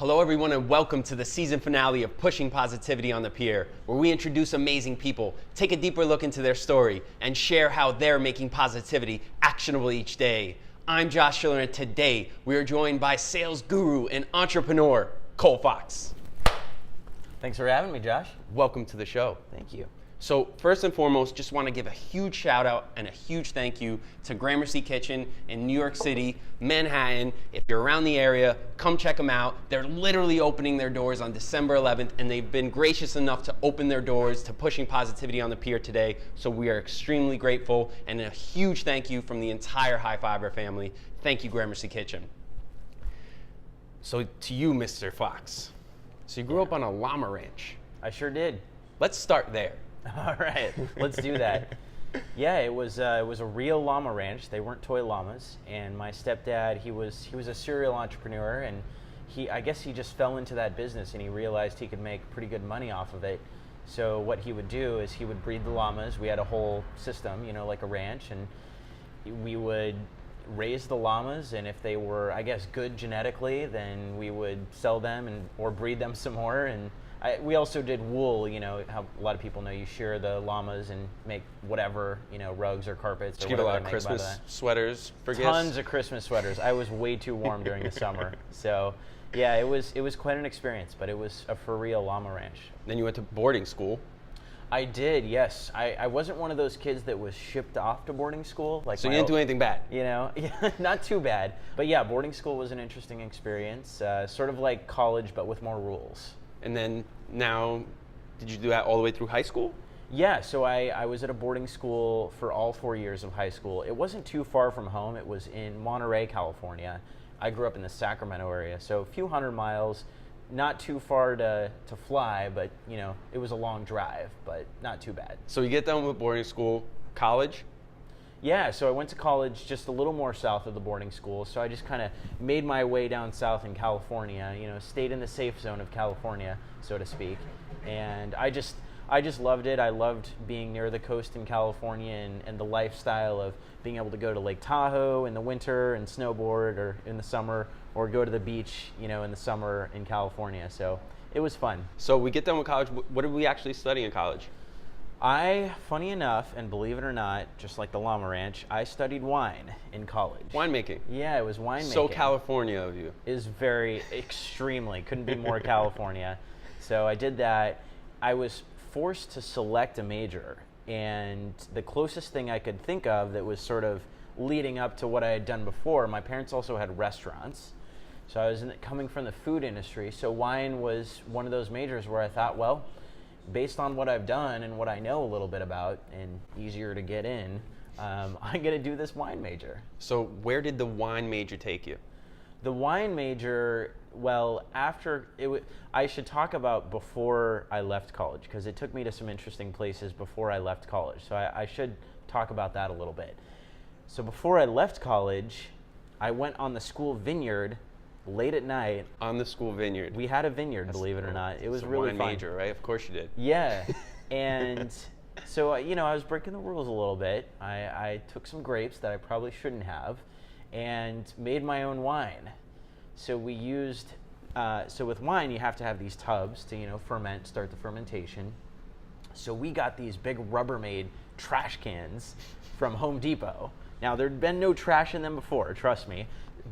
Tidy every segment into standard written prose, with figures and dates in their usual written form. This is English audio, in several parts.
Hello everyone and welcome to the season finale of Pushing Positivity on the Pier, where we introduce amazing people, take a deeper look into their story, and share how they're making positivity actionable each day. I'm Josh Schiller, and today we are joined by sales guru and entrepreneur, Cole Fox. Thanks for having me, Josh. Welcome to the show. Thank you. So first and foremost, just want to give a huge shout out and a huge thank you to Gramercy Kitchen in New York City, Manhattan. If you're around the area, come check them out. They're literally opening their doors on December 11th, and they've been gracious enough to open their doors to Pushing Positivity on the Pier today. So we are extremely grateful, and a huge thank you from the entire HIGH5iVER family. Thank you, Gramercy Kitchen. So to you, Mr. Fox. So you grew up on a llama ranch. I sure did. Let's start there. All right, let's do that. Yeah, it was a real llama ranch. They weren't toy llamas. And my stepdad, he was a serial entrepreneur, and I guess he just fell into that business, and he realized he could make pretty good money off of it. So what he would do is he would breed the llamas. We had a whole system, like a ranch, and we would raise the llamas, and if they were, I guess, good genetically, then we would sell them or breed them some more. And we also did wool, how a lot of people know you shear the llamas and make whatever, rugs or carpets. Did you get a lot of Christmas sweaters for gifts? Tons of Christmas sweaters. I was way too warm during the summer. So yeah, it was quite an experience, but it was a for real llama ranch. Then you went to boarding school. I did, yes. I wasn't one of those kids that was shipped off to boarding school. So you didn't do anything bad? Yeah, not too bad. But yeah, boarding school was an interesting experience, sort of like college, but with more rules. And then now, did you do that all the way through high school? Yeah, so I was at a boarding school for all 4 years of high school. It wasn't too far from home. It was in Monterey, California. I grew up in the Sacramento area, so a few hundred miles, not too far to fly, but it was a long drive, but not too bad. So you get done with boarding school, college? Yeah, so I went to college just a little more south of the boarding school, so I just kind of made my way down south in California, stayed in the safe zone of California, so to speak, and I just loved it. I loved being near the coast in California and the lifestyle of being able to go to Lake Tahoe in the winter and snowboard, or in the summer, or go to the beach, in the summer in California, so it was fun. So we get done with college. What did we actually study in college? Funny enough, and believe it or not, just like the llama ranch, I studied wine in college. Winemaking? Yeah, it was winemaking. So California of you. Is extremely, couldn't be more California. So I did that. I was forced to select a major, and the closest thing I could think of that was sort of leading up to what I had done before, my parents also had restaurants. So I was coming from the food industry, so wine was one of those majors where I thought, well, based on what I've done and what I know a little bit about, and easier to get in, I'm going to do this wine major. So where did the wine major take you? The wine major, well, I should talk about before I left college, because it took me to some interesting places before I left college. So I should talk about that a little bit. So before I left college, I went on the school vineyard late at night. On the school vineyard? We had a vineyard, believe it or not. It was really fun. Wine major, right? Of course you did. Yeah. And so, I was breaking the rules a little bit. I took some grapes that I probably shouldn't have and made my own wine. So we used, so with wine, you have to have these tubs to, ferment, start the fermentation. So we got these big Rubbermaid trash cans from Home Depot. Now, there'd been no trash in them before, trust me.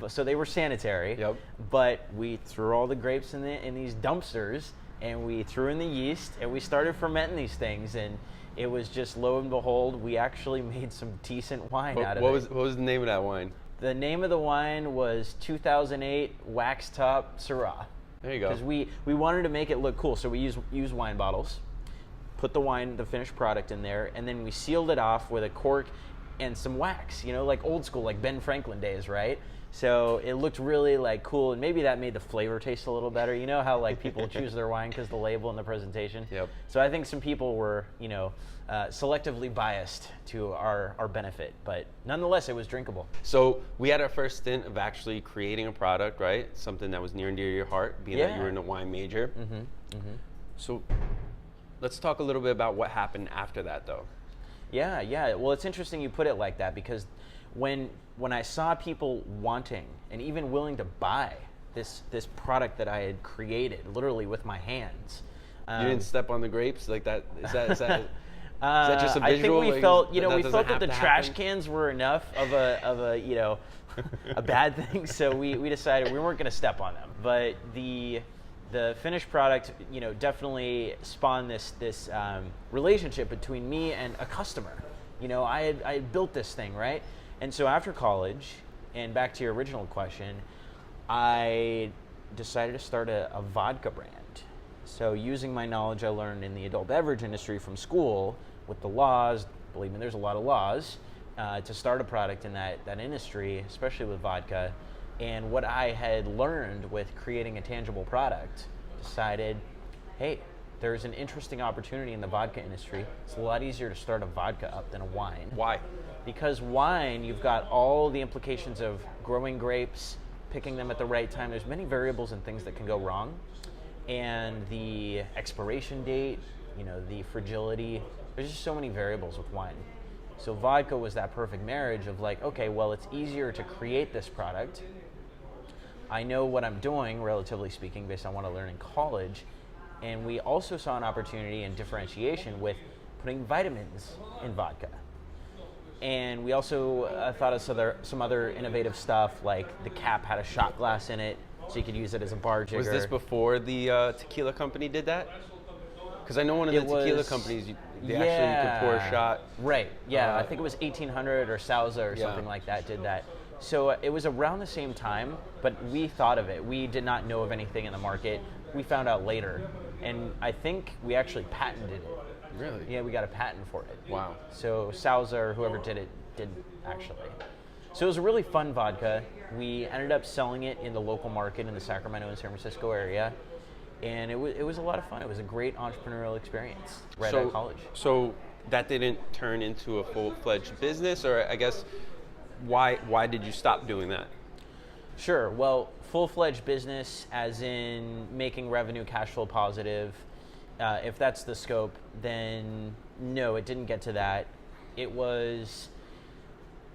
So they were sanitary. Yep. But we threw all the grapes in these dumpsters, and we threw in the yeast, and we started fermenting these things, and it was just, lo and behold, we actually made some decent wine out of it. What was the name of that wine? The name of the wine was 2008 Wax Top Syrah. There you go. Because we wanted to make it look cool, so we used wine bottles, put the finished product in there, and then we sealed it off with a cork and some wax, like old school, like Ben Franklin days, right? So it looked really cool, and maybe that made the flavor taste a little better. You know how people choose their wine because the label and the presentation? Yep. So I think some people were, selectively biased to our benefit, but nonetheless, it was drinkable. So we had our first stint of actually creating a product, right? Something that was near and dear to your heart, being that you were in a wine major. Mm-hmm. Mm-hmm. So let's talk a little bit about what happened after that, though. Yeah. Well, it's interesting you put it like that, because when I saw people wanting and even willing to buy this product that I had created literally with my hands. You didn't step on the grapes like that? Is that just a visual? I think we like, felt, that we felt that the trash happen? cans were enough of a a bad thing, so we decided we weren't going to step on them. But the finished product, definitely spawned this relationship between me and a customer. I had built this thing, right? And so after college, and back to your original question, I decided to start a vodka brand. So using my knowledge I learned in the adult beverage industry from school with the laws, believe me, there's a lot of laws, to start a product in that industry, especially with vodka, and what I had learned with creating a tangible product, decided, hey, there's an interesting opportunity in the vodka industry. It's a lot easier to start a vodka up than a wine. Why? Because wine, you've got all the implications of growing grapes, picking them at the right time. There's many variables and things that can go wrong. And the expiration date, the fragility, there's just so many variables with wine. So vodka was that perfect marriage of like, okay, well, it's easier to create this product. I know what I'm doing, relatively speaking, based on what I learned in college. And we also saw an opportunity in differentiation with putting vitamins in vodka. And we also thought of some other innovative stuff, like the cap had a shot glass in it, so you could use it as a bar jigger. Was this before the tequila company did that? Because I know one of the tequila companies, you could pour a shot. Right, yeah, I think it was 1800 or Sauza or something like that did that. So it was around the same time, but we thought of it. We did not know of anything in the market. We found out later. And I think we actually patented it. Really? Yeah, we got a patent for it. Wow. So Sauza or whoever did it did actually. So it was a really fun vodka. We ended up selling it in the local market in the Sacramento and San Francisco area. And it was a lot of fun. It was a great entrepreneurial experience right out of college. So that didn't turn into a full-fledged business, or I guess, why did you stop doing that? Sure. Well, full-fledged business as in making revenue cash flow positive, if that's the scope, then no, it didn't get to that. It was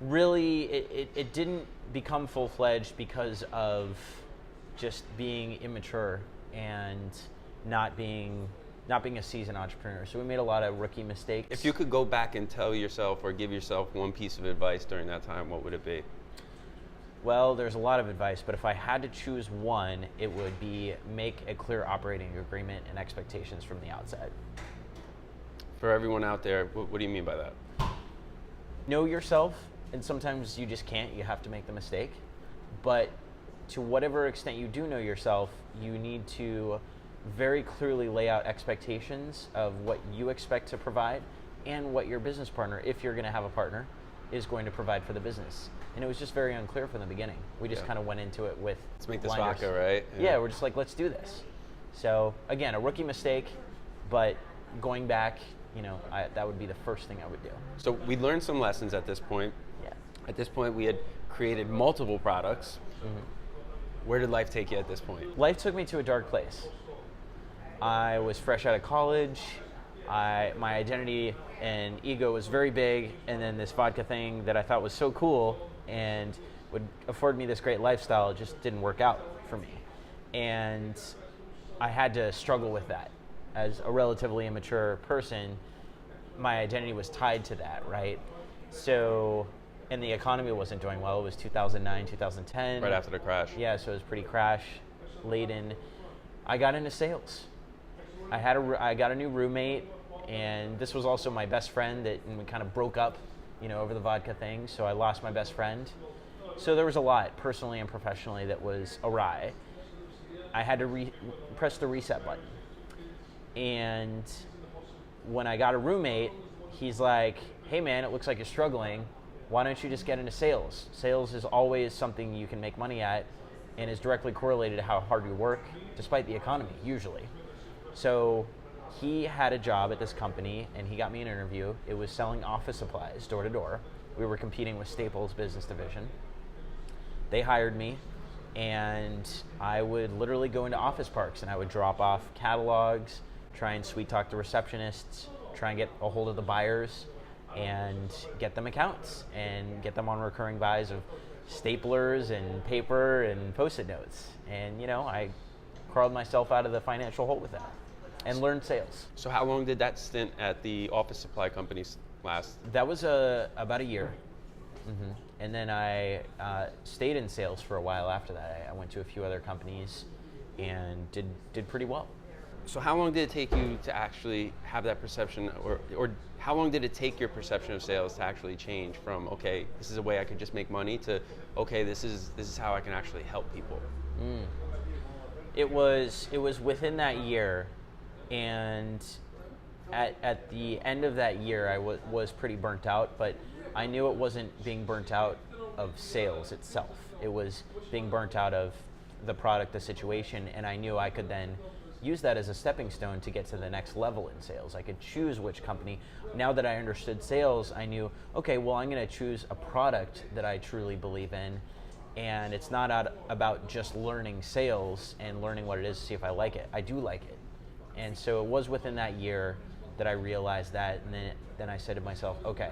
really, it didn't become full-fledged because of just being immature and not being a seasoned entrepreneur. So we made a lot of rookie mistakes. If you could go back and tell yourself or give yourself one piece of advice during that time, what would it be? Well, there's a lot of advice, but if I had to choose one, it would be make a clear operating agreement and expectations from the outside. For everyone out there, what do you mean by that? Know yourself, and sometimes you just can't, you have to make the mistake. But to whatever extent you do know yourself, you need to very clearly lay out expectations of what you expect to provide and what your business partner, if you're gonna have a partner, is going to provide for the business. And it was just very unclear from the beginning. We just kind of went into it with let's make this blinders. vodka, right? Yeah, we're just like, let's do this. So again, a rookie mistake, but going back, that would be the first thing I would do. So we learned some lessons at this point. Yeah. At this point, we had created multiple products. Mm-hmm. Where did life take you at this point? Life took me to a dark place. I was fresh out of college. My identity and ego was very big, and then this vodka thing that I thought was so cool and would afford me this great lifestyle just didn't work out for me. And I had to struggle with that. As a relatively immature person, my identity was tied to that, right? So, and the economy wasn't doing well. It was 2009, 2010. Right after the crash. Yeah, so it was pretty crash laden. I got into sales. I got a new roommate, and this was also my best friend and we kind of broke up, over the vodka thing. So I lost my best friend. So there was a lot, personally and professionally, that was awry. I had to press the reset button. And when I got a roommate, he's like, hey man, it looks like you're struggling. Why don't you just get into sales? Sales is always something you can make money at and is directly correlated to how hard you work, despite the economy, usually. So he had a job at this company and he got me an interview. It was selling office supplies door to door. We were competing with Staples business division. They hired me, and I would literally go into office parks and I would drop off catalogs, try and sweet talk the receptionists, try and get a hold of the buyers and get them accounts and get them on recurring buys of staplers and paper and Post-it notes. And I crawled myself out of the financial hole with that and learned sales. So how long did that stint at the office supply companies last? That was about a year. And then I stayed in sales for a while after that. I went to a few other companies and did pretty well. So how long did it take you to actually have that perception, or how long did it take your perception of sales to actually change from, okay, this is a way I could just make money, to, okay, this is how I can actually help people? It was within that year, and at the end of that year, I was pretty burnt out, but I knew it wasn't being burnt out of sales itself. It was being burnt out of the product, the situation, and I knew I could then use that as a stepping stone to get to the next level in sales. I could choose which company. Now that I understood sales, I knew, okay, well, I'm going to choose a product that I truly believe in, and it's not about just learning sales and learning what it is to see if I like it. I do like it. And so it was within that year that I realized that, and then I said to myself, okay,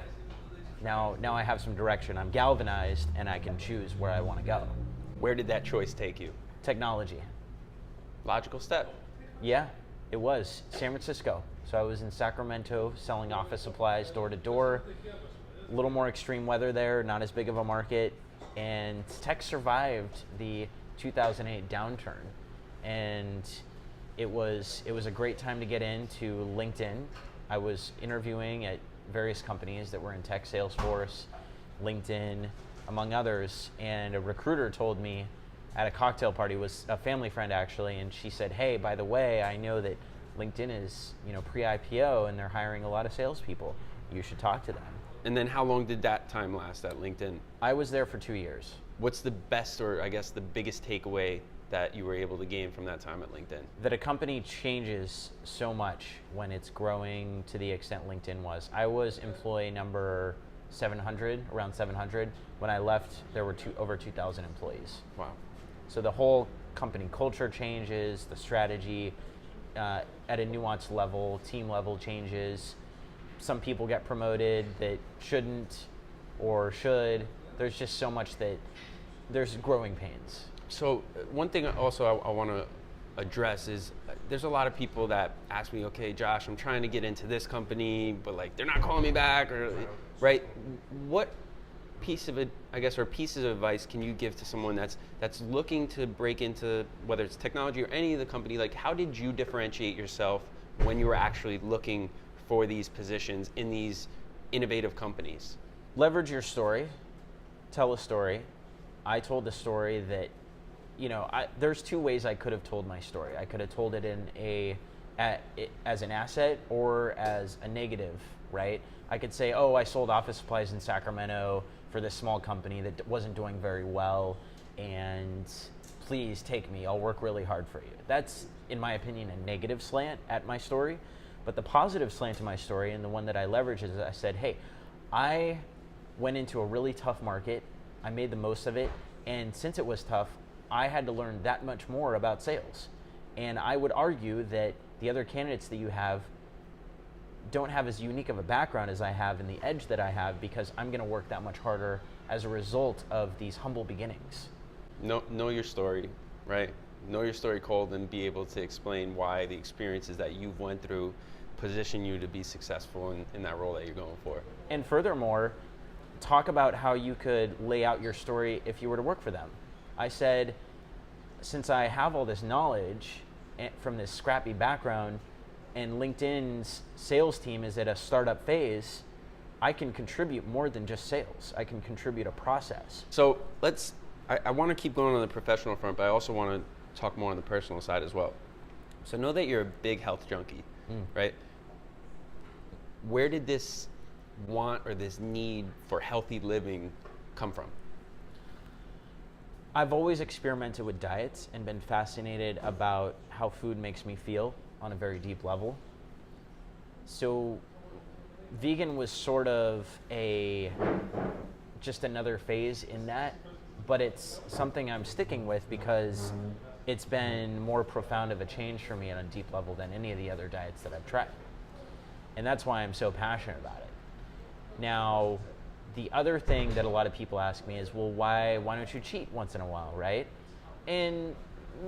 now I have some direction. I'm galvanized, and I can choose where I want to go. Where did that choice take you? Technology. Logical step. Yeah, it was San Francisco. So I was in Sacramento selling office supplies door to door. A little more extreme weather there, not as big of a market. And tech survived the 2008 downturn. And it was a great time to get into LinkedIn. I was interviewing at various companies that were in tech, Salesforce, LinkedIn, among others. And a recruiter told me at a cocktail party, was a family friend actually, and she said, hey, by the way, I know that LinkedIn is pre-IPO and they're hiring a lot of salespeople. You should talk to them. And then how long did that time last at LinkedIn? I was there for 2 years. What's the best, or I guess the biggest takeaway that you were able to gain from that time at LinkedIn? That a company changes so much when it's growing to the extent LinkedIn was. I was employee number 700, around 700. When I left, there were over 2,000 employees. Wow. So the whole company culture changes, the strategy at a nuanced level, team level changes. Some people get promoted that shouldn't or should. There's just so much that there's growing pains. So one thing also I want to address is there's a lot of people that ask me, okay, Josh, I'm trying to get into this company, but like they're not calling me back, or right? What piece of it, I guess, or pieces of advice can you give to someone that's looking to break into, whether it's technology or any of the company? Like, how did you differentiate yourself when you were actually looking for these positions in these innovative companies? Leverage your story. Tell a story. I told the story that, there's two ways I could have told my story. I could have told it as an asset or as a negative, right? I could say, oh, I sold office supplies in Sacramento for this small company that wasn't doing very well, and please take me, I'll work really hard for you. That's, in my opinion, a negative slant at my story. But the positive slant to my story, and the one that I leverage, is I said, hey, I went into a really tough market, I made the most of it, and since it was tough, I had to learn that much more about sales. And I would argue that the other candidates that you have don't have as unique of a background as I have and the edge that I have, because I'm going to work that much harder as a result of these humble beginnings. Know your story, right? Know your story cold, and be able to explain why the experiences that you've went through position you to be successful in that role that you're going for. And furthermore, talk about how you could lay out your story if you were to work for them. I said, since I have all this knowledge from this scrappy background, and LinkedIn's sales team is at a startup phase, I can contribute more than just sales. I can contribute a process. So I want to keep going on the professional front, but I also want to talk more on the personal side as well. So know that you're a big health junkie, right? Where did this want or this need for healthy living come from? I've always experimented with diets and been fascinated about how food makes me feel on a very deep level. So vegan was sort of just another phase in that, but it's something I'm sticking with because it's been more profound of a change for me on a deep level than any of the other diets that I've tried. And that's why I'm so passionate about it. Now, the other thing that a lot of people ask me is, well, why don't you cheat once in a while, right? And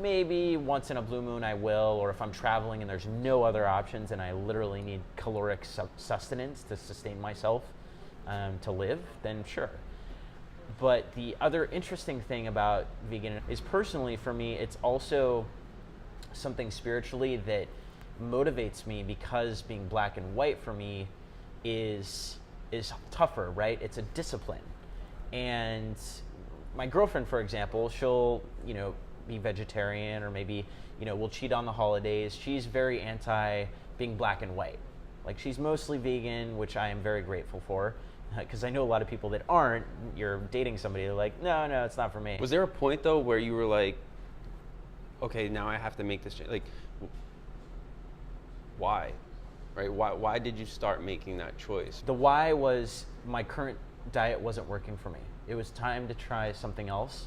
maybe once in a blue moon I will, or if I'm traveling and there's no other options and I literally need caloric sustenance to sustain myself to live, then sure. But the other interesting thing about vegan is, personally for me, it's also something spiritually that motivates me, because being black and white for me is tougher, right? It's a discipline. And my girlfriend, for example, she'll, be vegetarian, or maybe, we'll cheat on the holidays. She's very anti being black and white. Like, she's mostly vegan, which I am very grateful for, because I know a lot of people that aren't. You're dating somebody, they're like, no, it's not for me. Was there a point though where you were like, okay, now I have to make this change? Like, why? Right? Why did you start making that choice? The why was, my current diet wasn't working for me. It was time to try something else.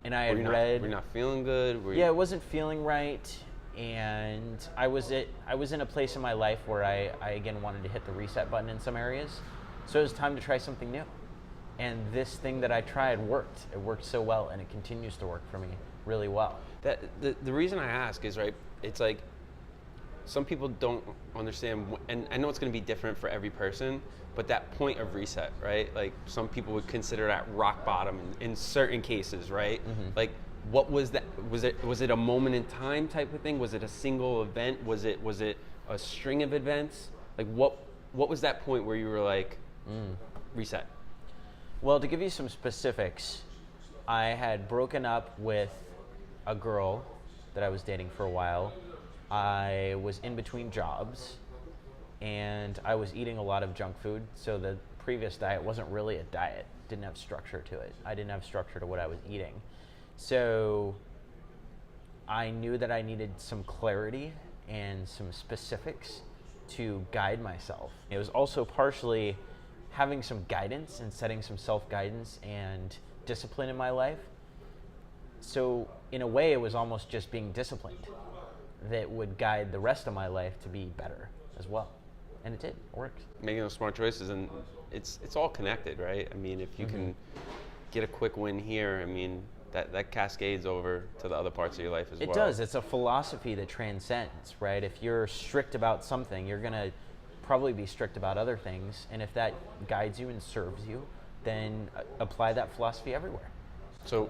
And I had read. Were you not feeling good? Yeah, it wasn't feeling right. And I was in a place in my life where I again wanted to hit the reset button in some areas. So it was time to try something new. And this thing that I tried worked. It worked so well, and it continues to work for me really well. The reason I ask is, right, it's like, some people don't understand, and I know it's going to be different for every person, but that point of reset, right? Like, some people would consider that rock bottom in certain cases, right? Mm-hmm. Like, what was that? Was it a moment in time type of thing? Was it a single event? Was it a string of events? Like, what was that point where you were like, reset? Well, to give you some specifics, I had broken up with a girl that I was dating for a while. I was in between jobs, and I was eating a lot of junk food. So the previous diet wasn't really a diet. Didn't have structure to it. I didn't have structure to what I was eating. So I knew that I needed some clarity and some specifics to guide myself. It was also partially having some guidance and setting some self-guidance and discipline in my life. So in a way, it was almost just being disciplined that would guide the rest of my life to be better as well. And it did. It worked. Making those smart choices, and it's all connected, right? I mean, if you can get a quick win here, I mean, that cascades over to the other parts of your life as well. It does. It's a philosophy that transcends, right? If you're strict about something, you're going to probably be strict about other things. And if that guides you and serves you, then apply that philosophy everywhere. So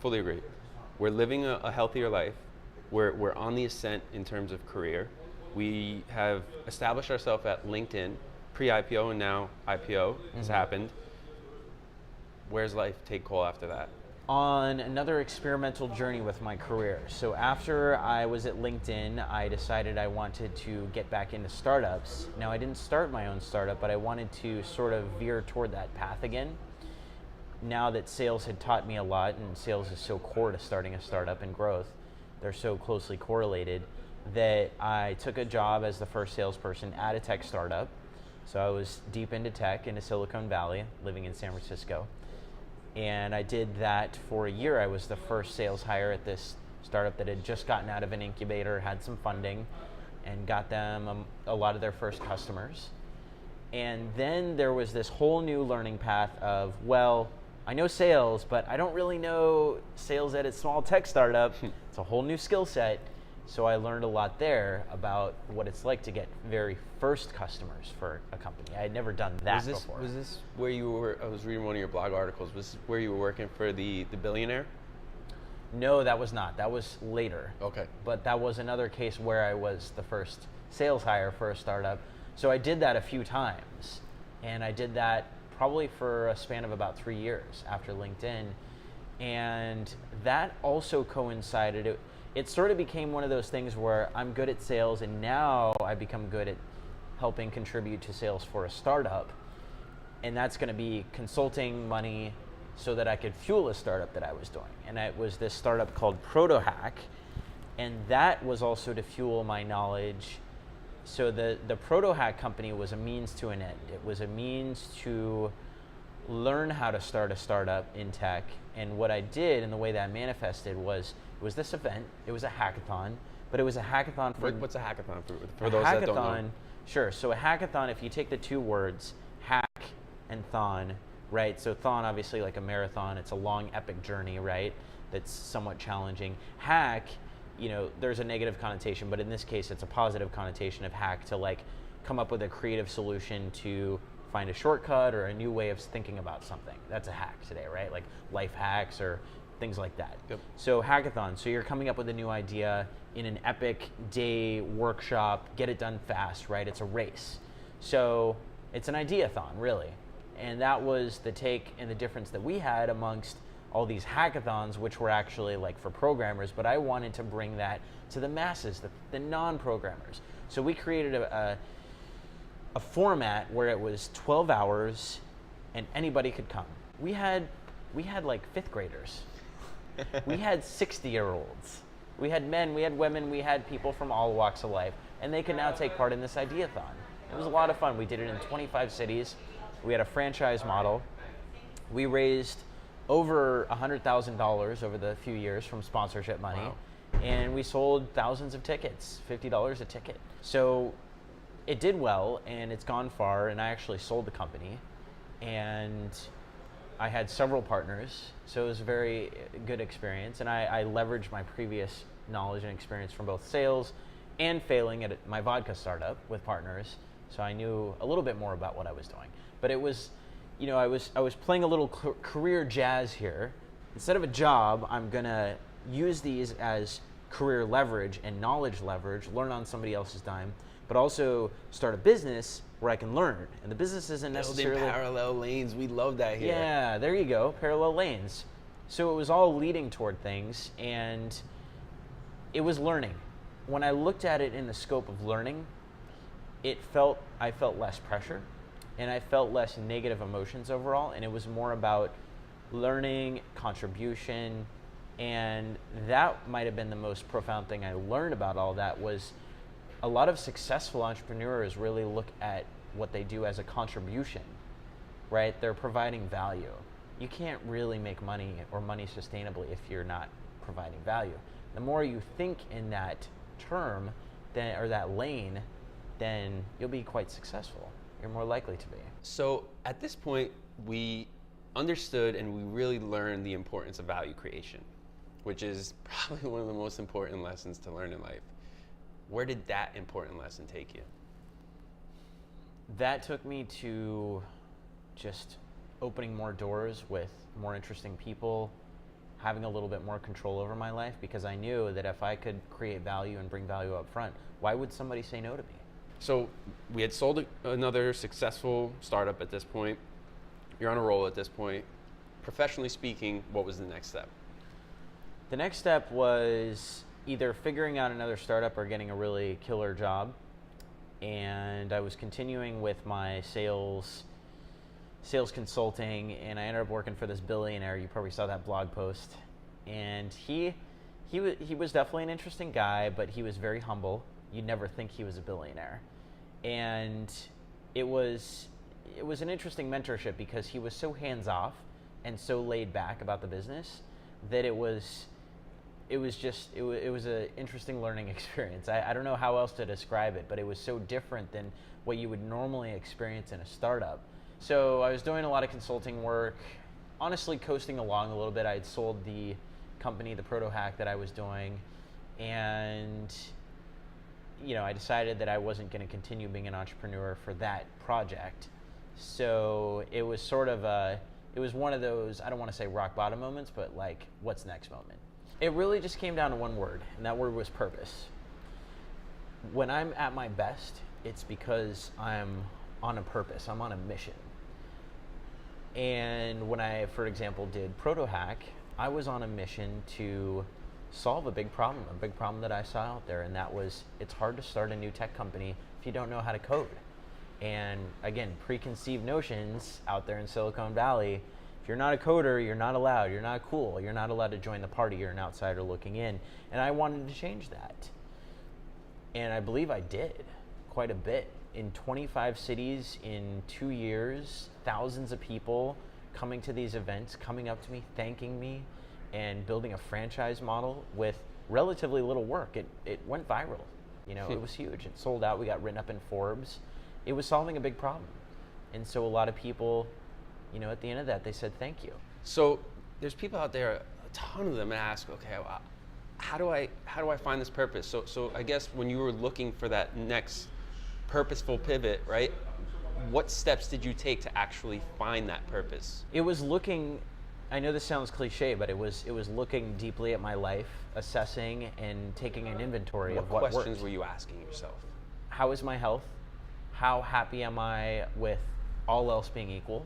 fully agree, we're living a healthier life. We're on the ascent in terms of career. We have established ourselves at LinkedIn, pre-IPO, and now IPO has happened. Where's life take call after that? On another experimental journey with my career. So after I was at LinkedIn, I decided I wanted to get back into startups. Now, I didn't start my own startup, but I wanted to sort of veer toward that path again. Now that sales had taught me a lot, and sales is so core to starting a startup and growth, they're so closely correlated, that I took a job as the first salesperson at a tech startup. So I was deep into tech, into Silicon Valley, living in San Francisco. And I did that for a year. I was the first sales hire at this startup that had just gotten out of an incubator, had some funding, and got them a lot of their first customers. And then there was this whole new learning path of, well, I know sales, but I don't really know sales at a small tech startup. It's a whole new skill set. So I learned a lot there about what it's like to get very first customers for a company. I had never done that before. Was this where you were, I was reading one of your blog articles, was this where you were working for the billionaire? No, that was not. That was later. Okay. But that was another case where I was the first sales hire for a startup. So I did that a few times. And I did that probably for a span of about 3 years after LinkedIn. And that also coincided, it sort of became one of those things where I'm good at sales, and now I become good at helping contribute to sales for a startup. And that's going to be consulting money so that I could fuel a startup that I was doing. And it was this startup called ProtoHack. And that was also to fuel my knowledge. So the ProtoHack company was a means to an end. It was a means to learn how to start a startup in tech. And what I did, and the way that manifested, was it was this event. It was a hackathon, but it was a hackathon for... What's a hackathon for those that don't know? Sure. So a hackathon, if you take the two words, hack and thon, right? So thon, obviously like a marathon, it's a long epic journey, right? That's somewhat challenging. Hack, there's a negative connotation, but in this case, it's a positive connotation of hack, to like come up with a creative solution to find a shortcut or a new way of thinking about something. That's a hack today, right? Like life hacks or things like that. Yep. So hackathon, so you're coming up with a new idea in an epic day workshop, get it done fast, right? It's a race. So it's an ideathon, really. And that was the take and the difference that we had amongst all these hackathons, which were actually like for programmers, but I wanted to bring that to the masses, the non-programmers. So we created a format where it was 12 hours and anybody could come. We had like fifth graders. We had 60-year-olds. We had men, we had women, we had people from all walks of life, and they could now take part in this ideathon. It was a lot of fun. We did it in 25 cities. We had a franchise model. We raised over $100,000 over the few years from sponsorship money. Wow. And we sold thousands of tickets, $50 a ticket. So it did well, and it's gone far, and I actually sold the company. And I had several partners, so it was a very good experience. And I leveraged my previous knowledge and experience from both sales and failing at my vodka startup with partners. So I knew a little bit more about what I was doing. But it was, I was playing a little career jazz here. Instead of a job, I'm gonna use these as career leverage and knowledge leverage, learn on somebody else's dime, but also start a business where I can learn. And the business isn't necessarily building parallel lanes. We love that here. Yeah, there you go, parallel lanes. So it was all leading toward things, and it was learning. When I looked at it in the scope of learning, I felt less pressure, and I felt less negative emotions overall, and it was more about learning, contribution, and that might have been the most profound thing I learned about all that. Was a lot of successful entrepreneurs really look at what they do as a contribution, right? They're providing value. You can't really make money or money sustainably if you're not providing value. The more you think in that term, or that lane, then you'll be quite successful. You're more likely to be. So at this point, we understood and we really learned the importance of value creation, which is probably one of the most important lessons to learn in life. Where did that important lesson take you? That took me to just opening more doors with more interesting people, having a little bit more control over my life, because I knew that if I could create value and bring value up front, why would somebody say no to me? So we had sold another successful startup at this point. You're on a roll at this point. Professionally speaking, what was the next step? The next step was either figuring out another startup or getting a really killer job. And I was continuing with my sales consulting, and I ended up working for this billionaire. You probably saw that blog post. And he was definitely an interesting guy, but he was very humble. You'd never think he was a billionaire. And it was an interesting mentorship because he was so hands-off and so laid back about the business that it was an interesting learning experience. I don't know how else to describe it, but it was so different than what you would normally experience in a startup. So I was doing a lot of consulting work, honestly coasting along a little bit. I had sold the company, the proto hack that I was doing, and I decided that I wasn't going to continue being an entrepreneur for that project. So it was it was one of those, I don't want to say rock bottom moments, but like, what's next moment. It really just came down to one word, and that word was purpose. When I'm at my best, it's because I'm on a purpose, I'm on a mission. And when I, for example, did Proto Hack, I was on a mission to solve a big problem that I saw out there, and that was, it's hard to start a new tech company if you don't know how to code. And again, preconceived notions out there in Silicon Valley. If you're not a coder, you're not allowed, you're not cool, you're not allowed to join the party, you're an outsider looking in. And I wanted to change that. And I believe I did quite a bit. In 25 cities in 2 years, thousands of people coming to these events, coming up to me, thanking me, and building a franchise model with relatively little work. It went viral. It was huge. It sold out. We got written up in Forbes. It was solving a big problem. And so a lot of people at the end of that, they said thank you. So there's people out there, a ton of them, ask, okay, well, how do I find this purpose? So I guess when you were looking for that next purposeful pivot, right? What steps did you take to actually find that purpose? It was looking, I know this sounds cliche, but it was looking deeply at my life, assessing and taking an inventory of what questions worked. were you asking yourself? How is my health? How happy am I with all else being equal?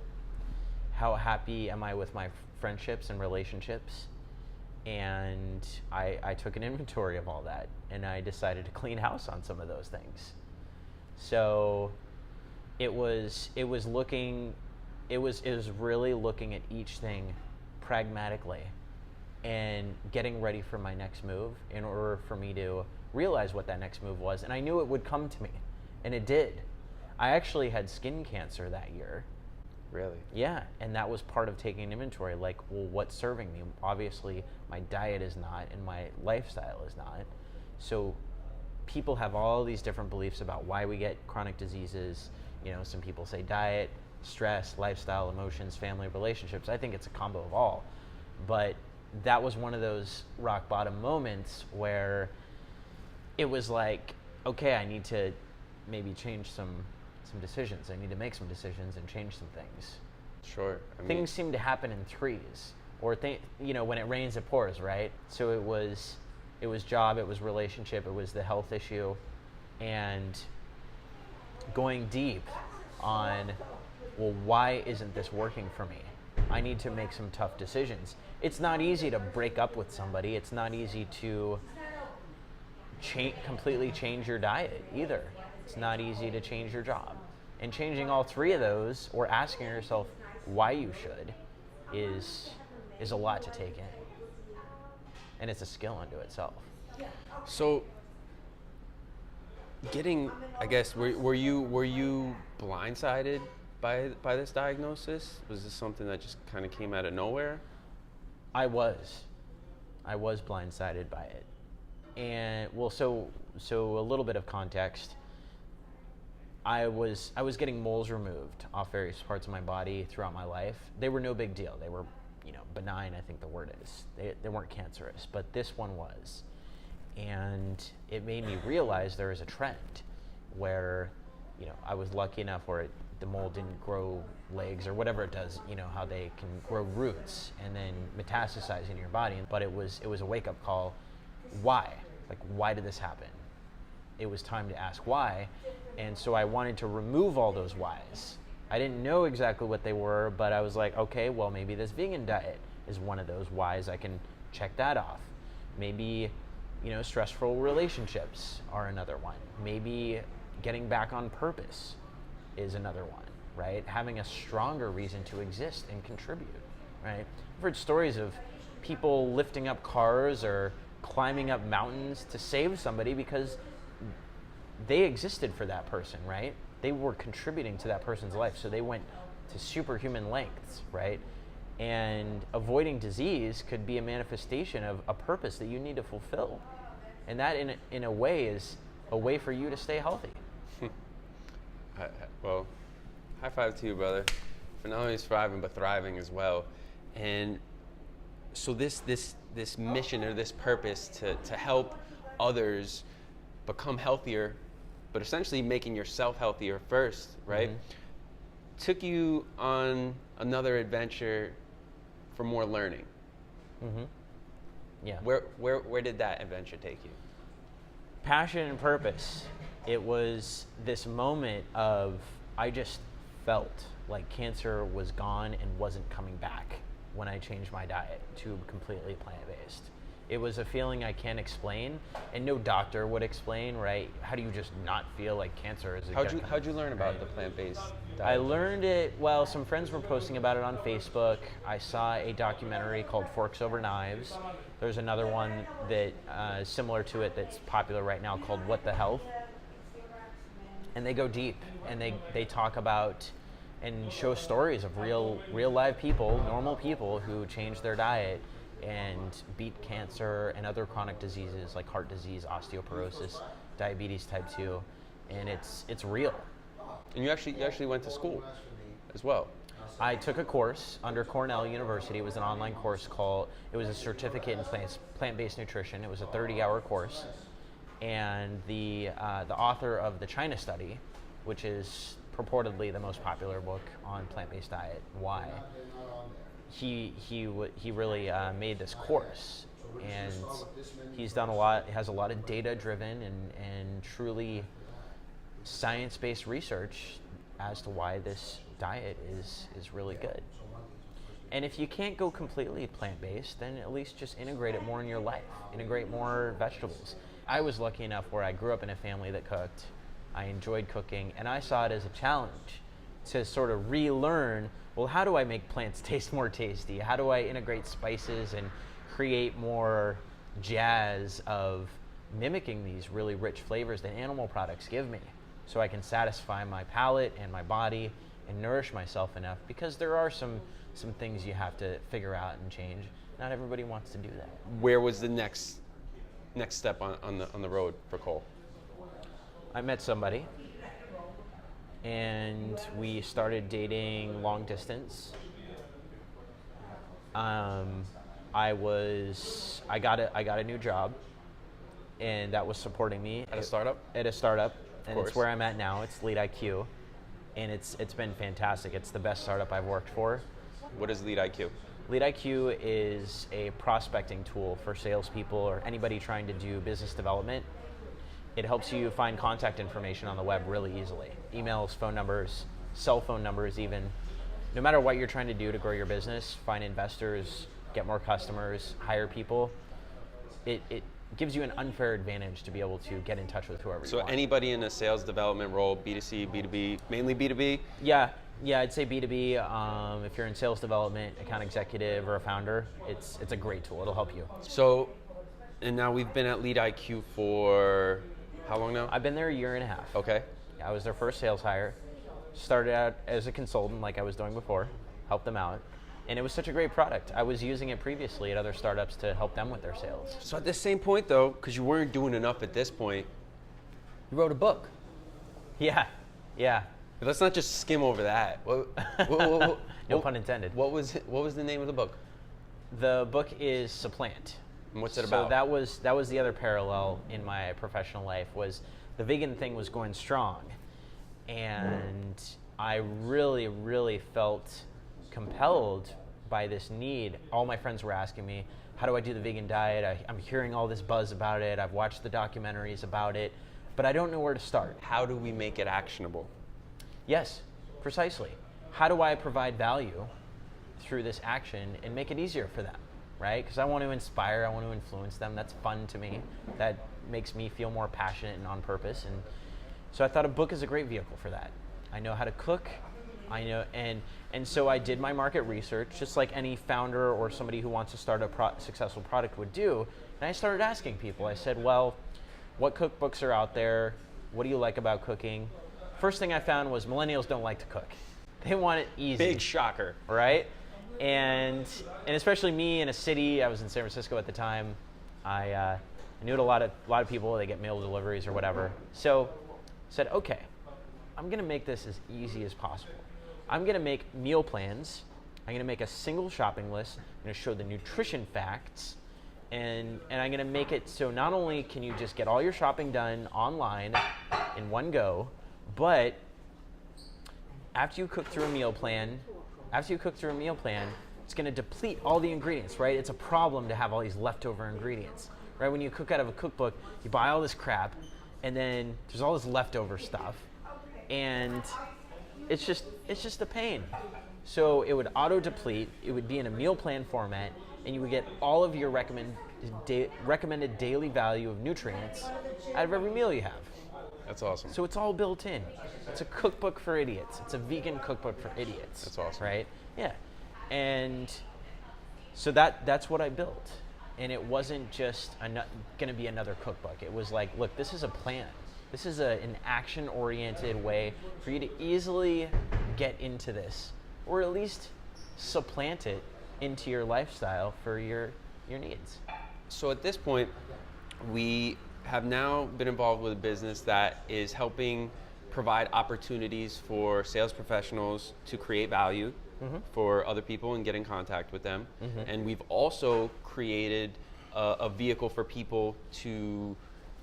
How happy am I with my friendships and relationships? And I took an inventory of all that, and I decided to clean house on some of those things. So it was really looking at each thing pragmatically and getting ready for my next move in order for me to realize what that next move was. And I knew it would come to me, and it did. I actually had skin cancer that year. Really? Yeah, and that was part of taking an inventory, like, well, what's serving me? Obviously, my diet is not, and my lifestyle is not. So people have all these different beliefs about why we get chronic diseases. Some people say diet, stress, lifestyle, emotions, family, relationships. I think it's a combo of all. But that was one of those rock bottom moments where it was like, okay, I need to maybe change some decisions. I need to make some decisions and change some things. Sure. Things seem to happen in threes, or when it rains, it pours, right? So it was job, it was relationship, it was the health issue, and going deep on, well, why isn't this working for me? I need to make some tough decisions. It's not easy to break up with somebody. It's not easy to completely change your diet either. It's not easy to change your job. And changing all three of those, or asking yourself why you should, is a lot to take in. And it's a skill unto itself. So, I guess, were you blindsided by this diagnosis? Was this something that just kind of came out of nowhere? I was blindsided by it. And well, so a little bit of context. I was getting moles removed off various parts of my body throughout my life. They were no big deal. They were, benign, I think the word is. They weren't cancerous, but this one was. And it made me realize there is a trend where, I was lucky enough where the mole didn't grow legs or whatever it does, how they can grow roots and then metastasize in your body. But it was a wake-up call. Why? Like, why did this happen? It was time to ask why. And so I wanted to remove all those whys. I didn't know exactly what they were, but I was like, okay, well, maybe this vegan diet is one of those whys. I can check that off. Maybe, stressful relationships are another one. Maybe getting back on purpose is another one, right? Having a stronger reason to exist and contribute, right? I've heard stories of people lifting up cars or climbing up mountains to save somebody because they existed for that person, right? They were contributing to that person's life, so they went to superhuman lengths, right? And avoiding disease could be a manifestation of a purpose that you need to fulfill. And that, in a way, is a way for you to stay healthy. Well, high five to you, brother, for not only surviving, but thriving as well. And so this mission or this purpose to help others become healthier, but essentially making yourself healthier first, right? Mm-hmm. Took you on another adventure for more learning. Mm-hmm. Yeah. Where did that adventure take you? Passion and purpose. It was this moment of, I just felt like cancer was gone and wasn't coming back when I changed my diet to completely plant-based. It was a feeling I can't explain, and no doctor would explain, right? How do you just not feel like cancer is? How'd you learn about the plant-based diet? I learned it, well, some friends were posting about it on Facebook. I saw a documentary called Forks Over Knives. There's another one that similar to it that's popular right now called What the Health. And they go deep, and they talk about and show stories of real live people, normal people who changed their diet and beat cancer and other chronic diseases like heart disease, osteoporosis, diabetes type 2, and it's real. And you actually went to school as well. I took a course under Cornell University. It was an online course it was a certificate in plant-based nutrition. It was a 30-hour course. And the author of the China study, which is purportedly the most popular book on plant-based diet, why, he really made this course. And he's done has a lot of data-driven and truly science-based research as to why this diet is really good. And if you can't go completely plant-based, then at least just integrate it more in your life. Integrate more vegetables. I was lucky enough where I grew up in a family that cooked. I enjoyed cooking, and I saw it as a challenge to sort of relearn, well, how do I make plants taste more tasty? How do I integrate spices and create more jazz of mimicking these really rich flavors that animal products give me, so I can satisfy my palate and my body and nourish myself enough? Because there are some things you have to figure out and change. Not everybody wants to do that. Where was the next step on the road for Cole? I met somebody, and we started dating long distance. I got a new job, and that was supporting me At a startup? At a startup, and course. it's where I'm at now. It's Lead IQ, and it's been fantastic. It's the best startup I've worked for. What is Lead IQ? Lead IQ is a prospecting tool for salespeople or anybody trying to do business development. It helps you find contact information on the web really easily. Emails, phone numbers, cell phone numbers even. No matter what you're trying to do to grow your business, find investors, get more customers, hire people, it gives you an unfair advantage to be able to get in touch with whoever you want. So anybody in a sales development role, B2C, B2B, mainly B2B? Yeah, I'd say B2B. If you're in sales development, account executive, or a founder, it's a great tool. It'll help you. So, and now we've been at Lead IQ for how long now? I've been there a year and a half. Okay. I was their first sales hire. Started out as a consultant like I was doing before, helped them out. And it was such a great product. I was using it previously at other startups to help them with their sales. So at the same point though, because you weren't doing enough at this point, you wrote a book. Yeah. But let's not just skim over that. No pun intended. What was the name of the book? The book is Supplant. And what's it about? So that was the other parallel in my professional life, was the vegan thing was going strong. And I really, really felt compelled by this need. All my friends were asking me, how do I do the vegan diet? I'm hearing all this buzz about it. I've watched the documentaries about it, but I don't know where to start. How do we make it actionable? Yes, precisely. How do I provide value through this action and make it easier for them, right? Because I want to inspire, I want to influence them. That's fun to me. That makes me feel more passionate and on purpose. And so I thought a book is a great vehicle for that. I know how to cook. I know, and so I did my market research, just like any founder or somebody who wants to start a successful product would do. And I started asking people. I said, well, what cookbooks are out there? What do you like about cooking? First thing I found was millennials don't like to cook. They want it easy. Big shocker. Right? And especially me in a city, I was in San Francisco at the time. I knew a lot of people, they get mail deliveries or whatever. So I said, okay, I'm gonna make this as easy as possible. I'm gonna make meal plans. I'm gonna make a single shopping list. I'm gonna show the nutrition facts. And I'm gonna make it so not only can you just get all your shopping done online in one go, but after you cook through a meal plan, it's gonna deplete all the ingredients, right? It's a problem to have all these leftover ingredients, right? When you cook out of a cookbook, you buy all this crap, and then there's all this leftover stuff, and it's just a pain. So it would auto-deplete, it would be in a meal plan format, and you would get all of your recommended daily value of nutrients out of every meal you have. That's awesome. So it's all built in. It's a cookbook for idiots. It's a vegan cookbook for idiots. That's awesome. Right? Yeah. And so that's what I built. And it wasn't just going to be another cookbook. It was like, look, this is a plan. This is an action-oriented way for you to easily get into this, or at least supplant it into your lifestyle for your needs. So at this point, we have now been involved with a business that is helping provide opportunities for sales professionals to create value for other people and get in contact with them. And we've also created a vehicle for people to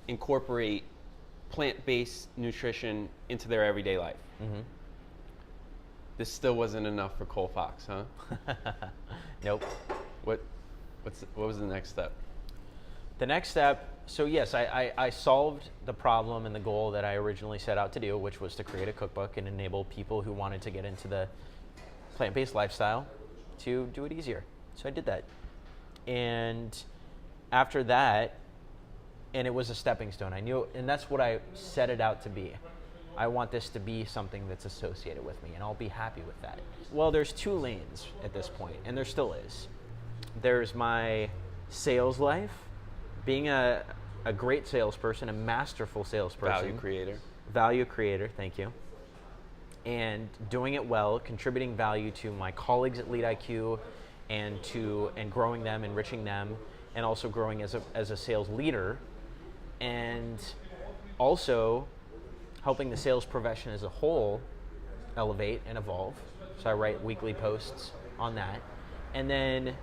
incorporate plant-based nutrition into their everyday life. This still wasn't enough for Cole Fox, huh? Nope. What was the next step? The next step, so yes, I solved the problem and the goal that I originally set out to do, which was to create a cookbook and enable people who wanted to get into the plant-based lifestyle to do it easier. So I did that. And after that, and it was a stepping stone. I knew, and that's what I set it out to be. I want this to be something that's associated with me, and I'll be happy with that. Well, there's two lanes at this point, and there still is. There's my sales life, being a great salesperson, a masterful salesperson. Value creator, thank you. And doing it well, contributing value to my colleagues at Lead IQ, and growing them, enriching them, and also growing as a sales leader, and also helping the sales profession as a whole elevate and evolve. So I write weekly posts on that. And then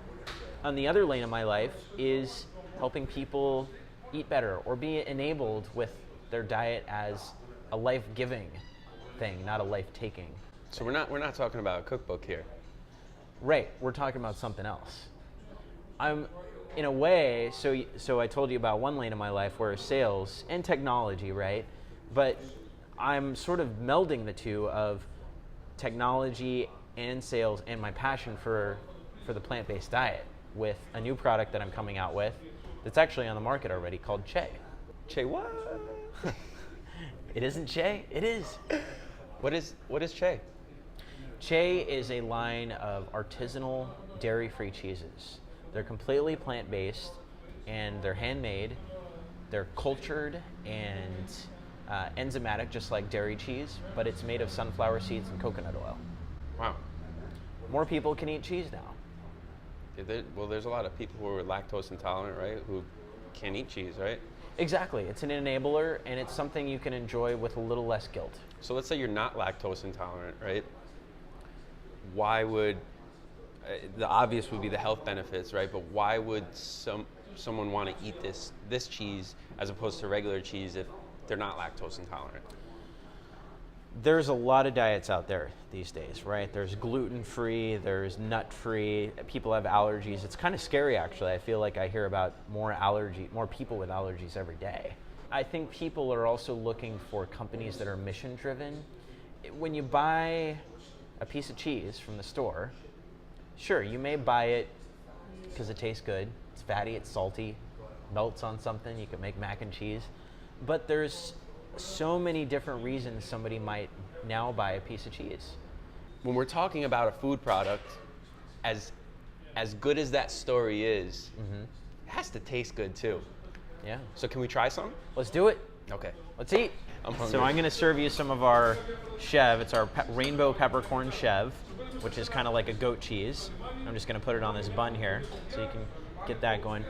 on the other lane of my life is helping people eat better or be enabled with their diet as a life-giving thing, not a life-taking. So we're not talking about a cookbook here. Right, we're talking about something else. I'm, in a way, so I told you about one lane of my life where sales and technology, right? But I'm sort of melding the two of technology and sales and my passion for the plant-based diet with a new product that I'm coming out with that's actually on the market already called Che. Che what? It isn't Che, it is. What is Che? Che is a line of artisanal dairy-free cheeses. They're completely plant-based and they're handmade. They're cultured and enzymatic, just like dairy cheese, but it's made of sunflower seeds and coconut oil. Wow. More people can eat cheese now. Yeah, there's a lot of people who are lactose intolerant, right? Who can't eat cheese, right? Exactly. It's an enabler, and it's something you can enjoy with a little less guilt. So let's say you're not lactose intolerant, right? Why would, the obvious would be the health benefits, right? But why would someone want to eat this cheese as opposed to regular cheese if they're not lactose intolerant? There's a lot of diets out there these days, right? There's gluten-free, there's nut-free, people have allergies. It's kind of scary, actually. I feel like I hear about more people with allergies every day. I think people are also looking for companies that are mission-driven. When you buy a piece of cheese from the store, sure, you may buy it because it tastes good. It's fatty, it's salty, melts on something, you can make mac and cheese. But there's so many different reasons somebody might now buy a piece of cheese. When we're talking about a food product, as good as that story is, it has to taste good too. Yeah. So can we try some? Let's do it. Okay. Let's eat. I'm hungry. So I'm going to serve you some of our chev. It's our rainbow peppercorn chev, which is kind of like a goat cheese. I'm just going to put it on this bun here so you can get that going.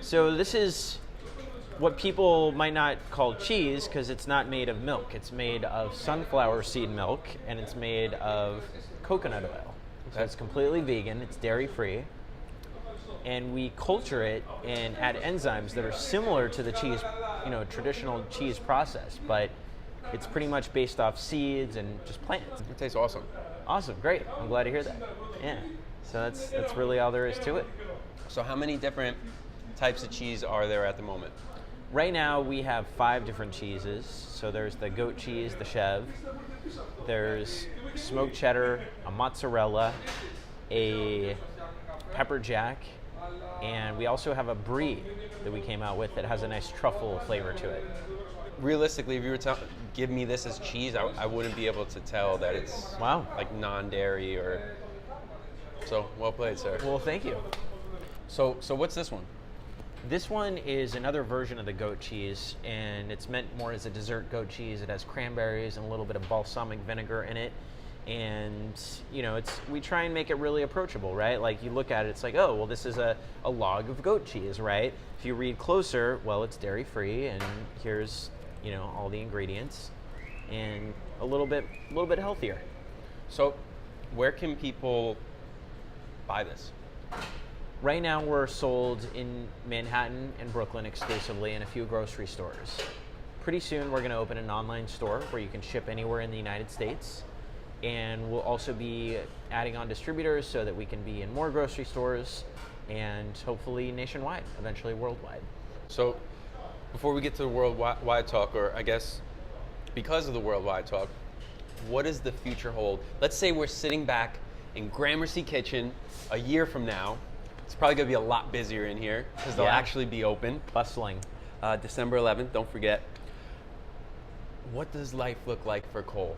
So this is what people might not call cheese because it's not made of milk. It's made of sunflower seed milk and it's made of coconut oil. So it's completely vegan, it's dairy-free. And we culture it and add enzymes that are similar to the cheese, traditional cheese process, but it's pretty much based off seeds and just plants. It tastes awesome. Awesome, great. I'm glad to hear that. Yeah. So that's really all there is to it. So how many different types of cheese are there at the moment? Right now we have 5 different cheeses. So there's the goat cheese, the chev. There's smoked cheddar, a mozzarella, a pepper jack, and we also have a brie that we came out with that has a nice truffle flavor to it. Realistically, if you were to give me this as cheese, I wouldn't be able to tell that it's like non-dairy or. So well played, sir. Well, thank you. So what's this one? This one is another version of the goat cheese, and it's meant more as a dessert goat cheese. It has cranberries and a little bit of balsamic vinegar in it. And, we try and make it really approachable, right? Like you look at it, it's like, oh, well, this is a log of goat cheese, right? If you read closer, well, it's dairy-free, and here's, all the ingredients, and a little bit healthier. So where can people buy this? Right now we're sold in Manhattan and Brooklyn exclusively, and a few grocery stores. Pretty soon we're going to open an online store where you can ship anywhere in the United States. And we'll also be adding on distributors so that we can be in more grocery stores and hopefully nationwide, eventually worldwide. So before we get to the worldwide talk, or I guess because of the worldwide talk, what does the future hold? Let's say we're sitting back in Gramercy Kitchen a year from now. It's probably going to be a lot busier in here because they'll actually be open. Bustling. December 11th, don't forget. What does life look like for Cole?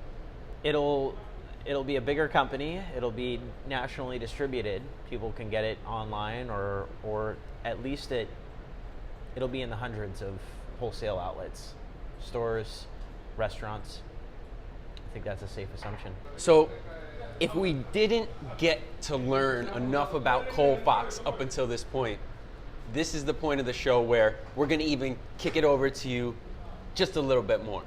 It'll be a bigger company. It'll be nationally distributed. People can get it online, or at least it'll be in the hundreds of wholesale outlets, stores, restaurants. I think that's a safe assumption. So if we didn't get to learn enough about Cole Fox up until this point, this is the point of the show where we're going to even kick it over to you just a little bit more.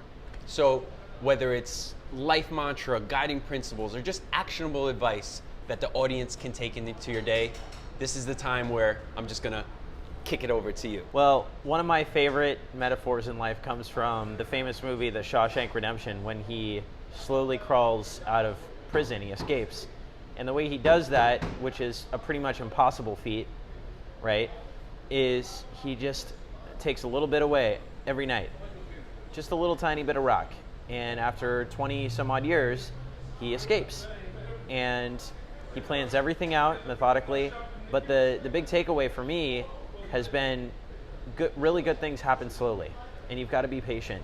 So whether it's life mantra, guiding principles, or just actionable advice that the audience can take into your day, this is the time where I'm just gonna kick it over to you. Well, one of my favorite metaphors in life comes from the famous movie The Shawshank Redemption, when he slowly crawls out of prison, he escapes. And the way he does that, which is a pretty much impossible feat, right, is he just takes a little bit away every night. Just a little tiny bit of rock. And after 20 some odd years, he escapes. And he plans everything out methodically. But the big takeaway for me has been really good things happen slowly. And you've got to be patient.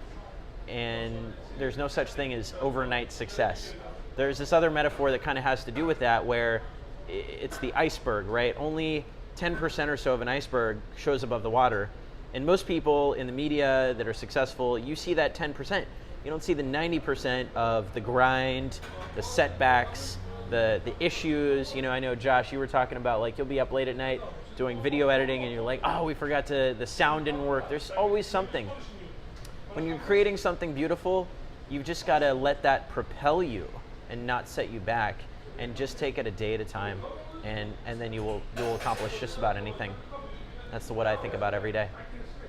And there's no such thing as overnight success. There's this other metaphor that kind of has to do with that, where it's the iceberg, right? Only 10% or so of an iceberg shows above the water. And most people in the media that are successful, you see that 10%. You don't see the 90% of the grind, the setbacks, the issues. You know, I know, Josh, you were talking about, like, you'll be up late at night doing video editing and you're like, oh, we forgot the sound didn't work. There's always something. When you're creating something beautiful, you've just got to let that propel you and not set you back, and just take it a day at a time, and then you will accomplish just about anything. That's what I think about every day.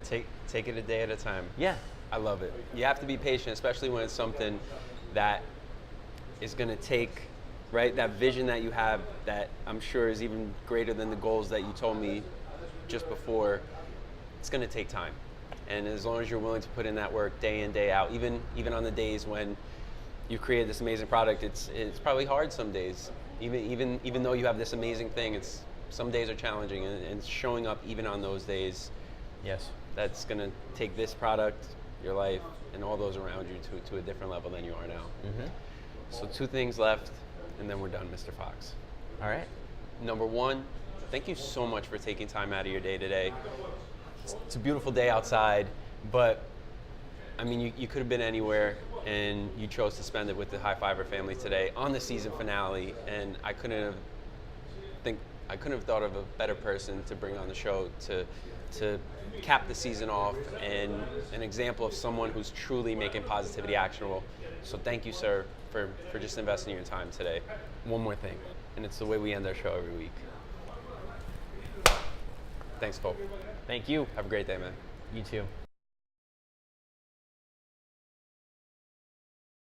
Take it a day at a time. Yeah. I love it. You have to be patient, especially when it's something that is going to take, right, that vision that you have that I'm sure is even greater than the goals that you told me just before. It's going to take time. And as long as you're willing to put in that work day in, day out, even on the days when you create this amazing product, it's probably hard some days. Even though you have this amazing thing, some days are challenging, and showing up even on those days. Yes. That's going to take this product, your life, and all those around you to a different level than you are now. Mm-hmm. So 2 things left, and then we're done, Mr. Fox. All right. Number 1, thank you so much for taking time out of your day today. It's a beautiful day outside, but I mean, you could have been anywhere, and you chose to spend it with the HIGH5iVER family today on the season finale, and I couldn't have thought of a better person to bring on the show to cap the season off, and an example of someone who's truly making positivity actionable. So thank you, sir, for just investing your time today. One more thing, and it's the way we end our show every week. Thanks, Cole. Thank you. Have a great day, man. You too.